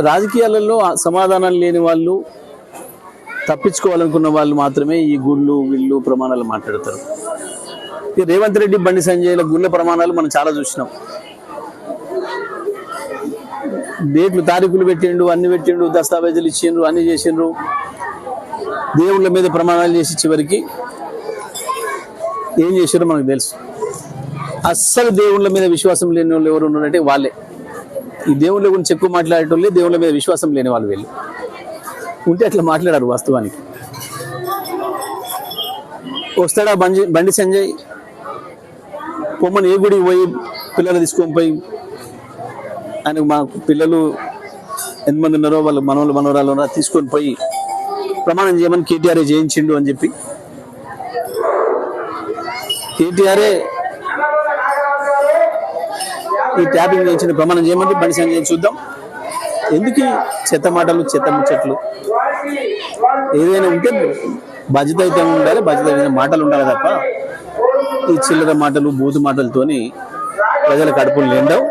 రాజకీయాలలో సమాధానం లేని వాళ్ళు, తప్పించుకోవాలనుకున్న వాళ్ళు మాత్రమే ఈ గుళ్ళు వీళ్ళు ప్రమాణాలు మాట్లాడతారు. రేవంత్ రెడ్డి, బండి సంజయ్ల గుళ్ళ ప్రమాణాలు మనం చాలా చూసినాం. డేట్లు తారీఖులు పెట్టిండు, అన్ని పెట్టిండు, దస్తావేజులు ఇచ్చిండ్రు, అన్ని చేసిండ్రు, దేవుళ్ళ మీద ప్రమాణాలు చేసి చివరికి ఏం చేసారో మనకు తెలుసు. అస్సలు దేవుళ్ళ మీద విశ్వాసం లేని వాళ్ళు ఎవరు ఉన్నారంటే వాళ్ళే. ఈ దేవుళ్ళ గురించి ఎక్కువ మాట్లాడేటోళ్ళే దేవుళ్ళ మీద విశ్వాసం లేని వాళ్ళు. వీళ్ళు ఉంటే అట్లా మాట్లాడారు. వాస్తవానికి వస్తాడా బండి సంజయ్, పొమ్మని ఏ గుడికి పోయి పిల్లలు తీసుకొని పోయి, ఆయనకు మా పిల్లలు ఎంతమంది ఉన్నారో వాళ్ళు మనవరాలు ఉన్నారో తీసుకొని పోయి ప్రమాణం చేయమని కేటీఆర్ చేయించిండు అని చెప్పి, కేటీఆర్ఏ ఈ ట్యాపింగ్ చేయించిన ప్రమాణం చేయమని బండి సంజయ్ చూద్దాం. ఎందుకు చెత్త మాటలు, చెత్త ముచ్చట్లు? ఏదైనా ఉంటే బాధ్యత ఉండాలి, బాధ్యత మాటలు ఉండాలి తప్ప ఈ చిల్లర మాటలు, బూతు మాటలతోని ప్రజల కడుపులు నిండవు.